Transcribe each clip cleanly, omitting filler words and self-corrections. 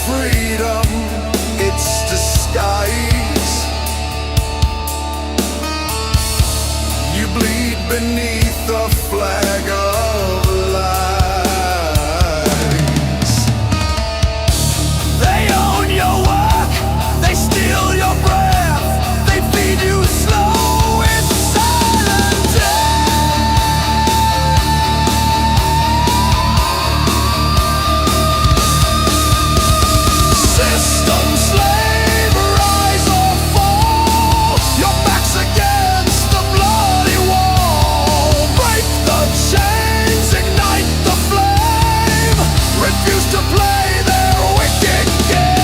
freedom, its disguise. You bleed beneath the flag of lies. They own your work, they steal your breath, they feed you slow in silent death. System slave, rise or fall, your back's against the bloody wall. Break the chains, ignite the flame, refuse to play their wicked game.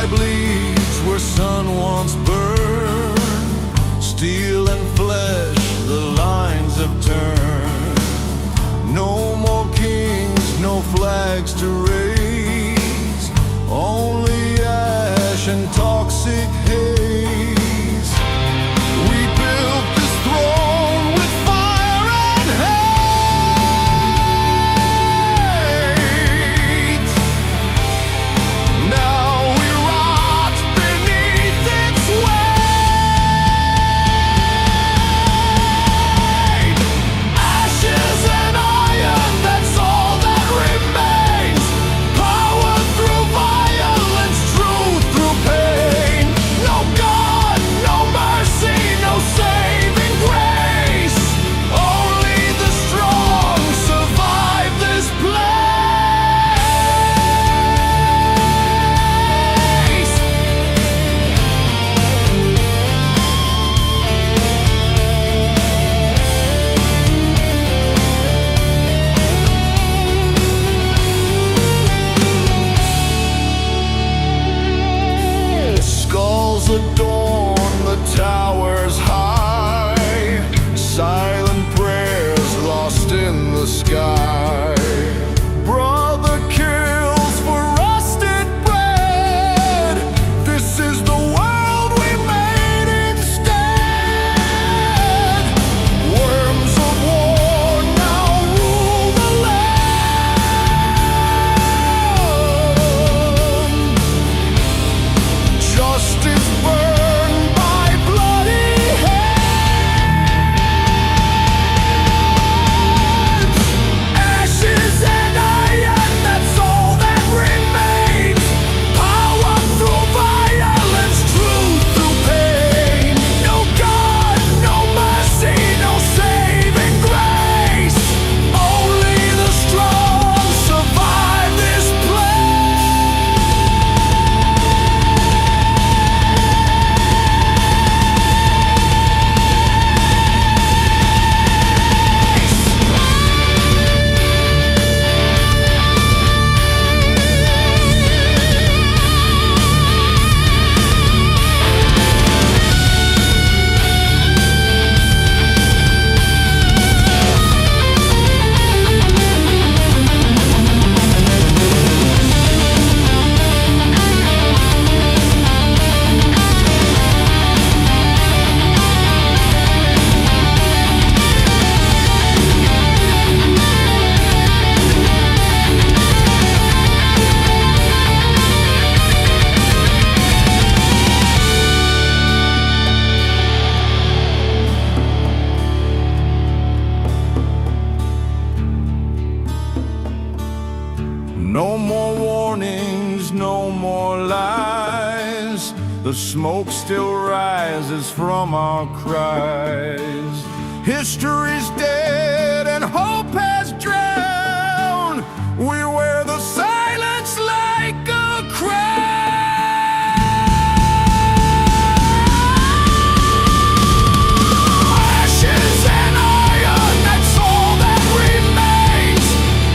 Bleeds where sun once burned, steel and flesh, the lines have turned. No more kings, no flags to raise, only ash and toxic haze. We built this throne with fire and hate. Now no The smoke still rises from our cries. History's dead and hope has drowned. We wear the silence like a crown. Ashes and iron, that's all that remains.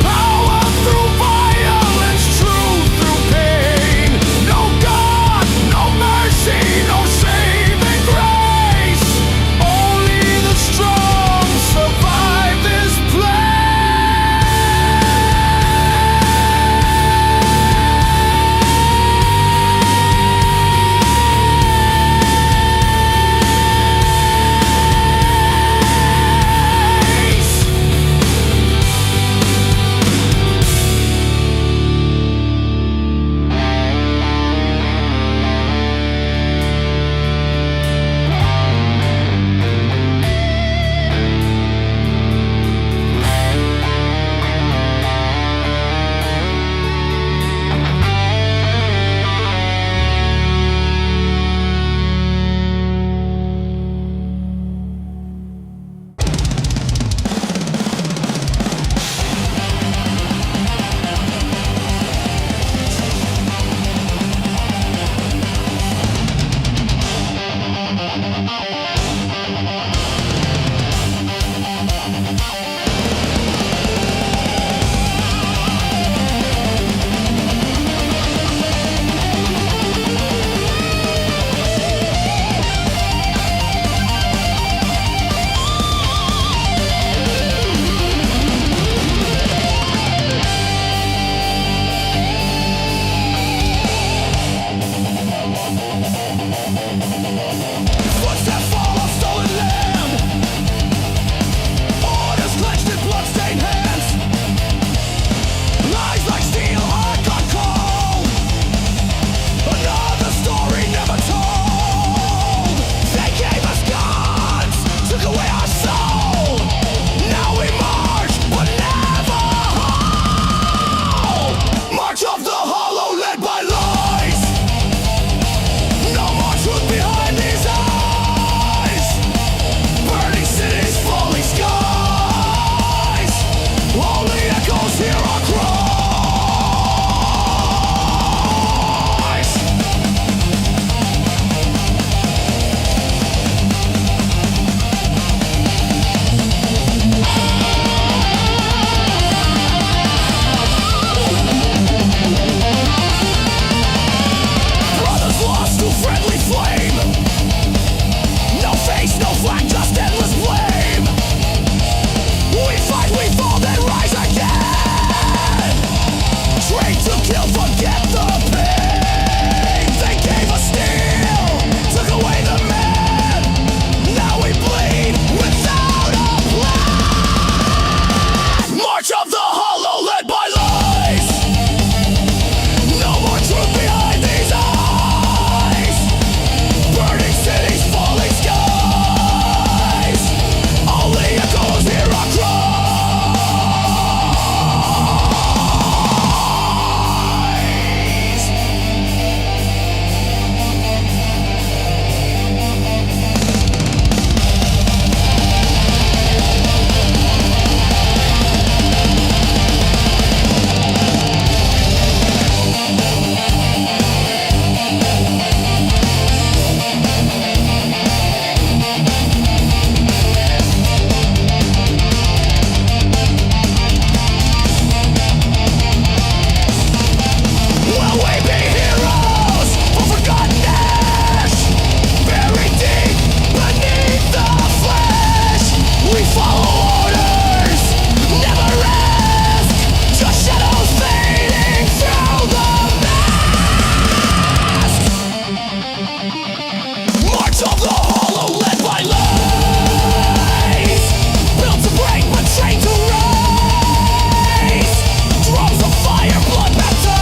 Power through violence, truth through pain. No God, no mercy, no saving grace. Only the strong survive this place. Footsteps fall on stolen land. Orders clenched in bloodstained hands. Lies like steel are gone cold. Another story never told. They gave us guns, took away our soul. Now we march, but never hold. March of the hollow, led by lies. No more truth behind these eyes. Burning cities, falling skies. Only echoes hear our cries. Brothers lost to friendly flame. No face, no flag, just endless blame. We fight, we fall, then rise again. Trained to kill, forget the pain. They gave us steel, took away the man. Now we bleed without a plan. March of the hollow, led by lies. No more truth behind these eyes. Burning cities, falling skies. Only echoes hear our cries. Will we be heroes for forgotten ash? Buried deep beneath the flesh. We follow orders, never rest. Just shadows fading through the mask. March of the hollow, led by lies. Built to break, but trained to rise. Drums of fire, blood baptized.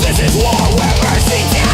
This is war where mercy dies.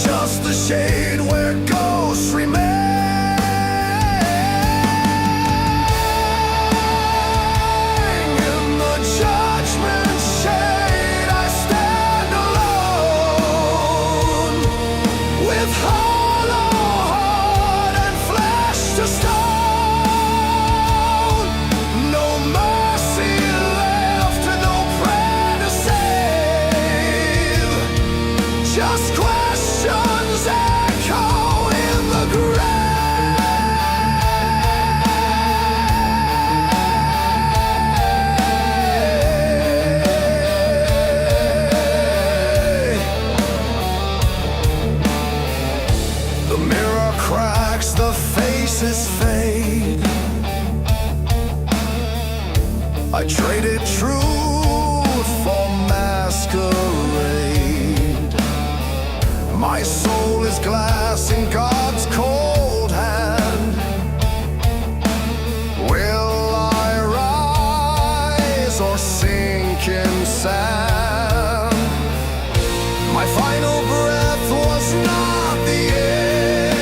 just the shade where ghosts remain. In the judgment shade I stand alone, with hollow heart and flesh to stone. No mercy left, no prayer to save, just questions echo in the grave. The mirror cracks, the faces fade. I traded truth for masquerade. My soul is glass in God's cold hand. Will I rise or sink in sand? My final breath was not the end.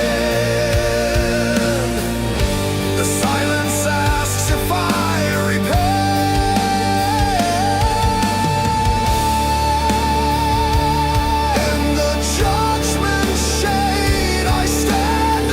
The silence asks if I repent. In the judgment shade I stand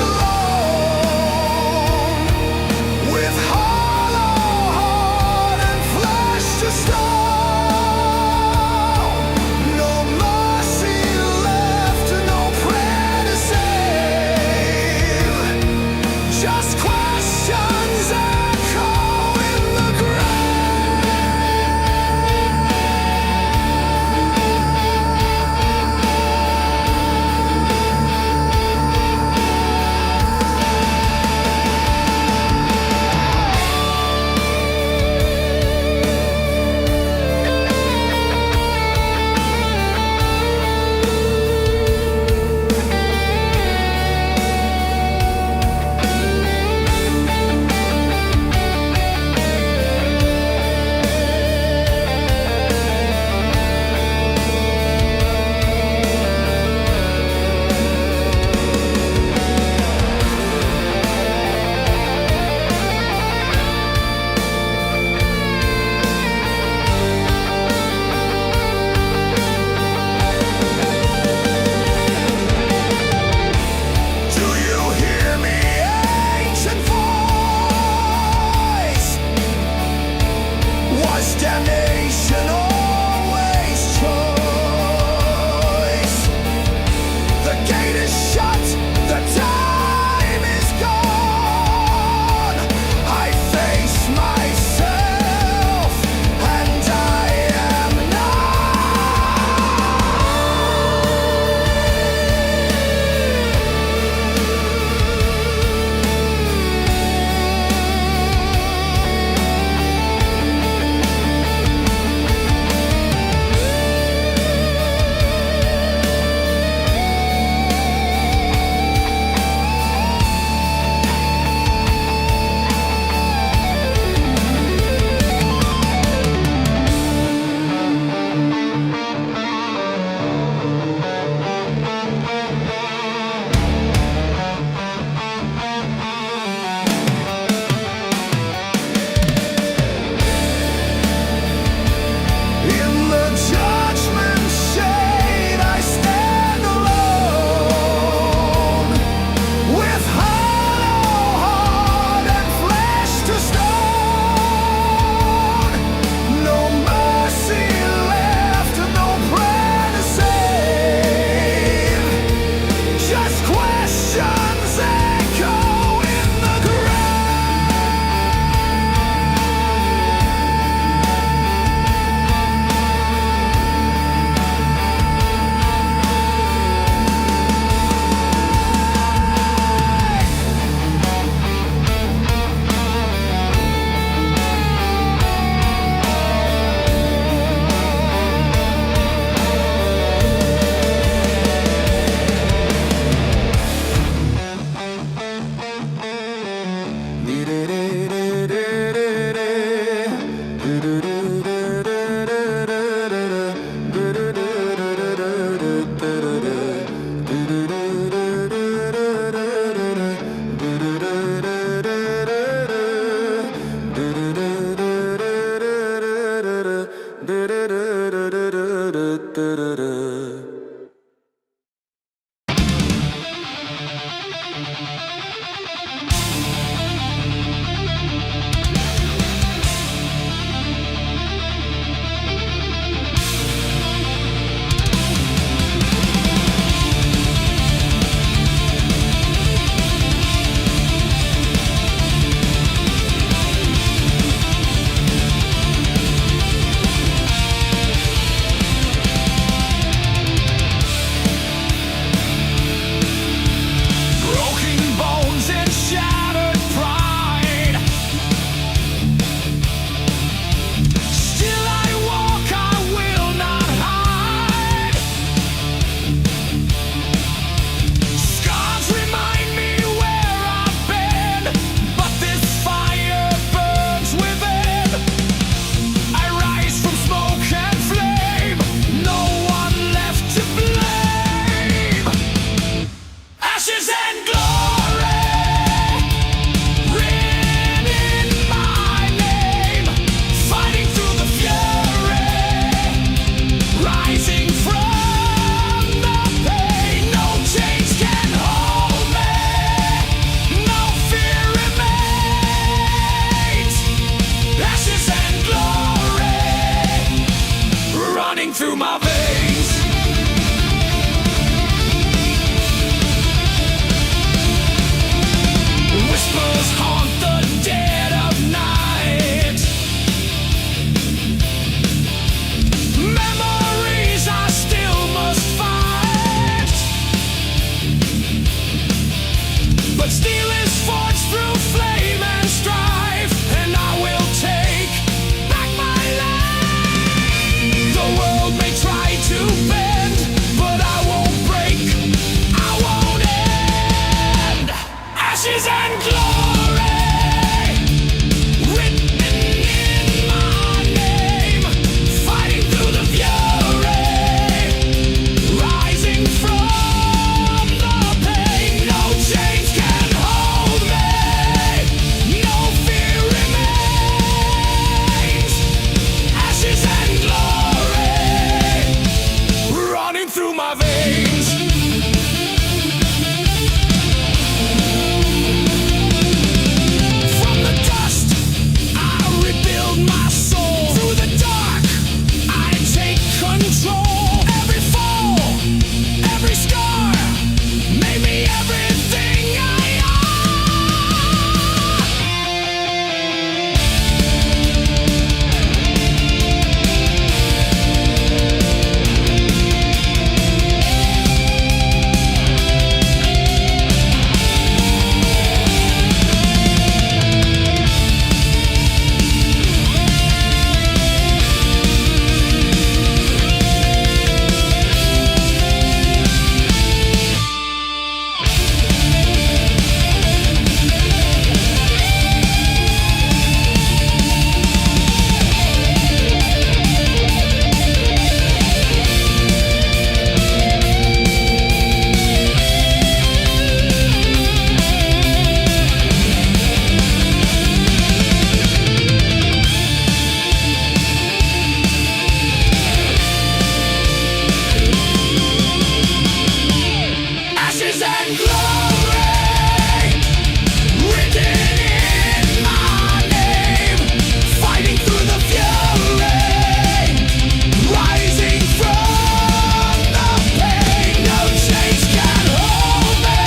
and glory written in my name, fighting through the fury, rising from the pain. No chains can hold me,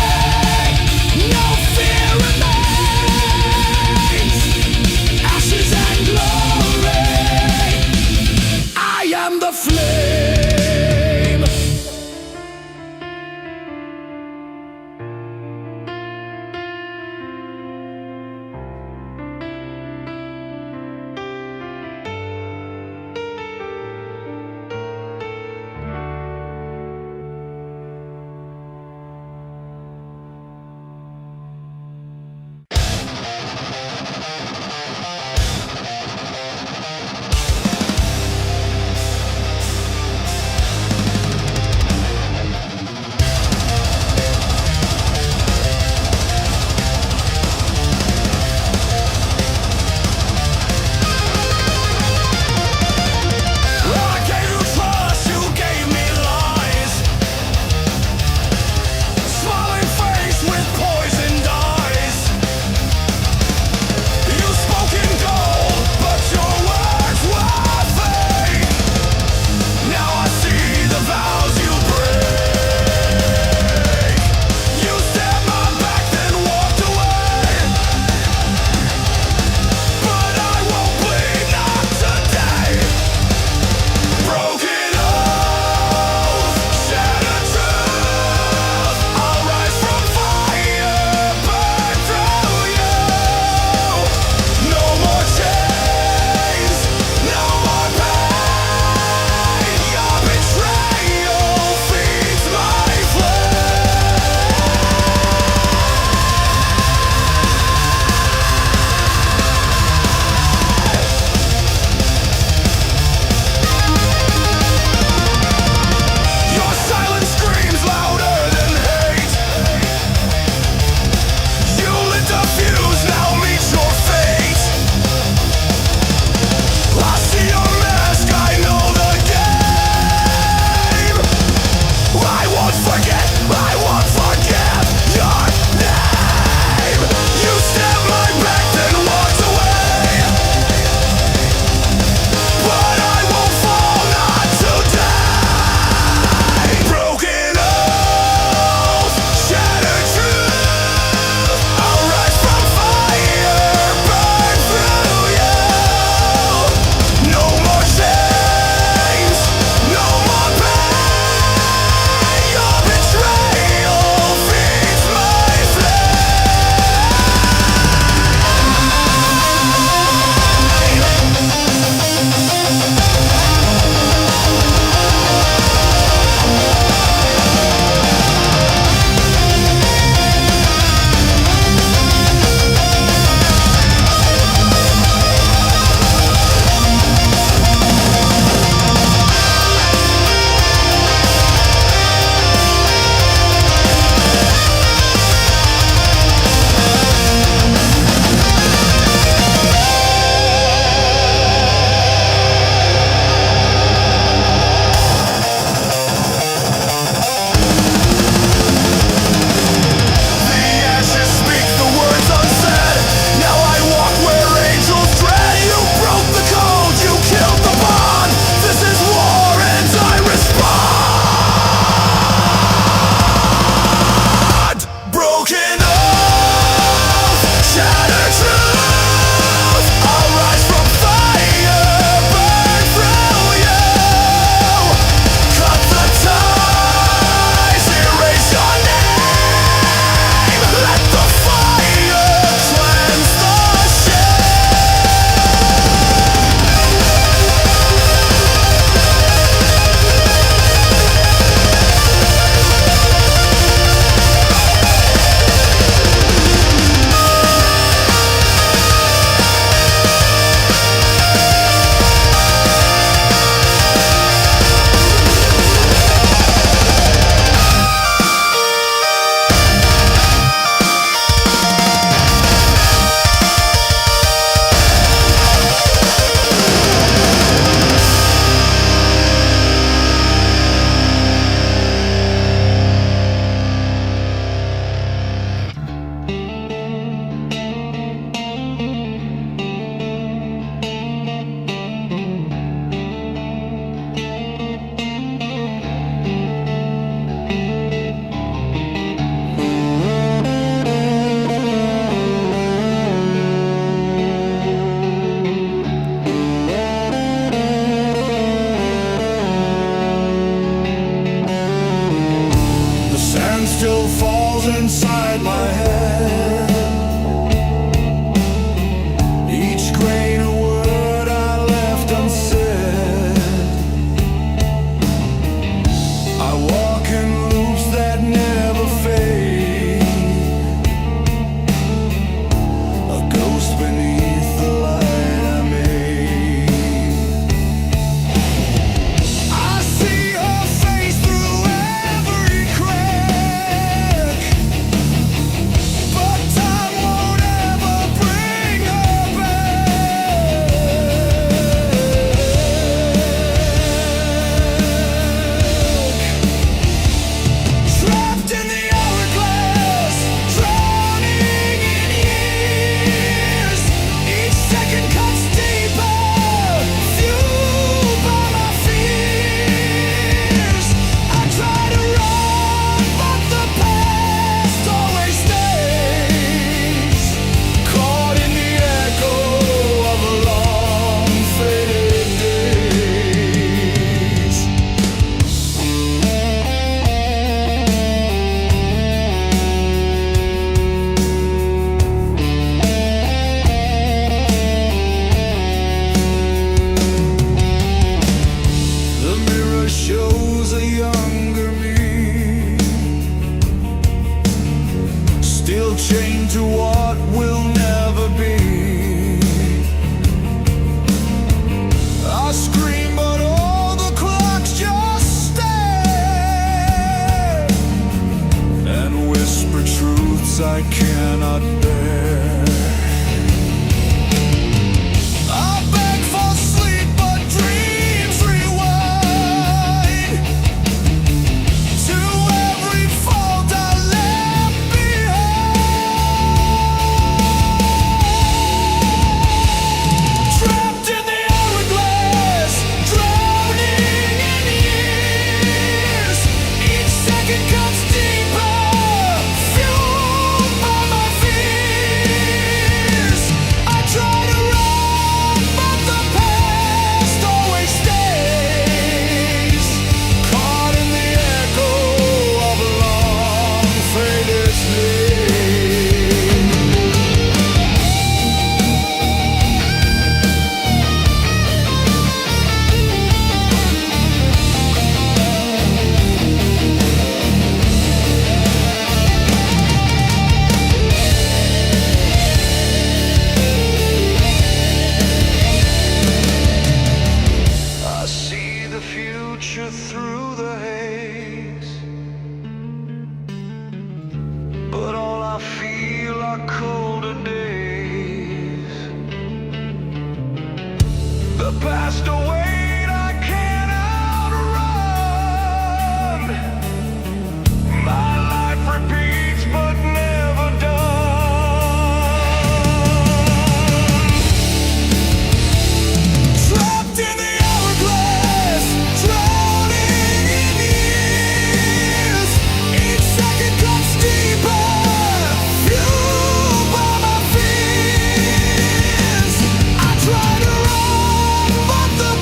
no fear remains. Ashes and glory, I am the flame. still falls inside my head. Each grain of word I left unsaid. I walk in loops that never fade. A ghost beneath the light I made. I see her face through every crack, but time won't ever bring her back. Trapped in the hourglass, drowning in years. Each second cuts deeper, fueled by my fears. I try to run, but the past always stays. Caught in the echo of a long faded days. The mirror shows a younger me, still chained to what will never be. I scream, but all the clocks just stare and whisper truths I cannot bear. I beg for sleep, but dreams rewind to every fault I left behind. Trapped in the hourglass, drowning in years. Each second cuts deeper, fueled by my fears. I try to run, but the past always stays. Caught in the echo of a long faded sleep. I see the future through the haze, but all I feel are colder days. The past await I can't outrun. My life repeats but never done. Trapped in the hourglass, drowning in years. Each second cuts deeper, fueled by my fears. I try to run, but the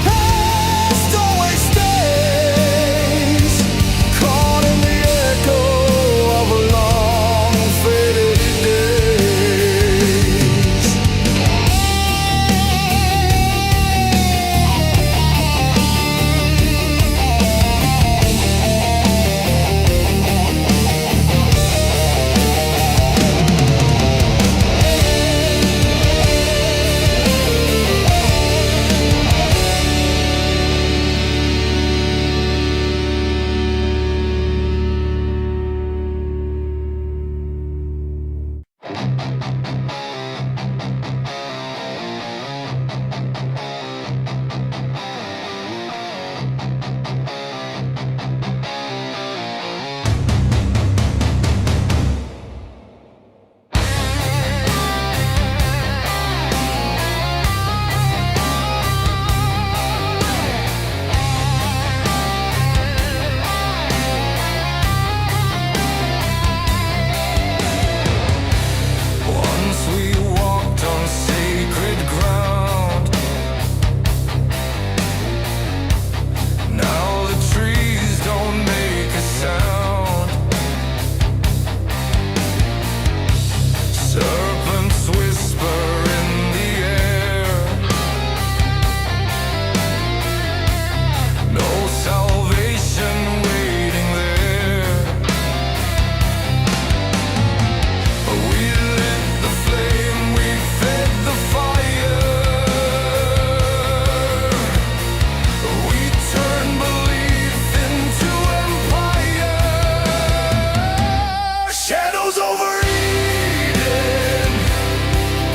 Shadows overeating,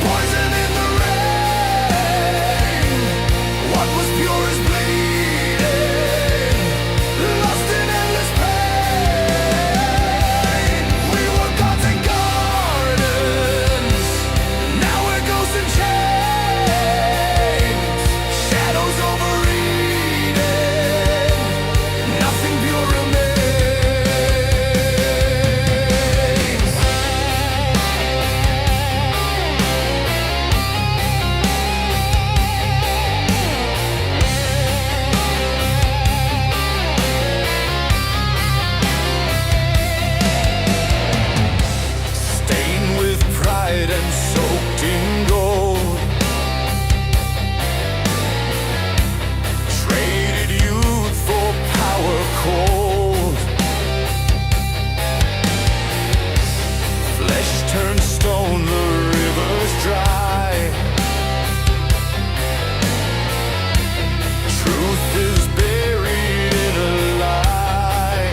poison in the rain. What was pure is bleeding, lost in endless pain. We were gods and gardens, now we're ghosts and chains. Shadows overeating, nothing pure remains. Stained with pride and soaked in gold, traded youth for power cold. Flesh turned stone, the rivers dry. Truth is buried in a lie.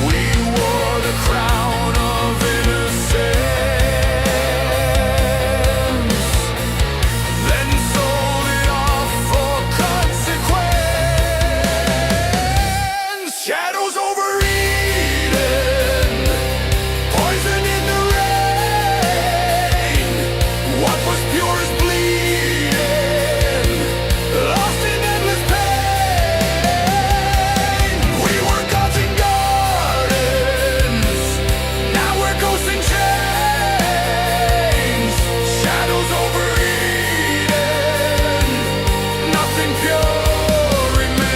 We wore the crown of innocence, then sold it off for consequence. Shadows overeating, poison in the rain. What was pure is bleeding, lost in endless pain. We were gods and gardens, now we're ghosts and chains. Shadows overeating, nothing pure remains.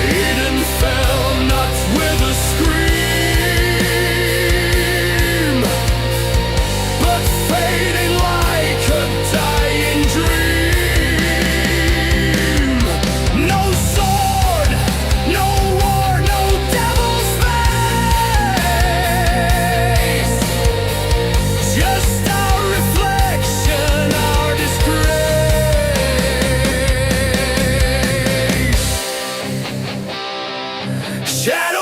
Eden fell not with a scream, but fading like a dying dream. No sword, no war, no devil's face, just our reflection, our disgrace. Shadows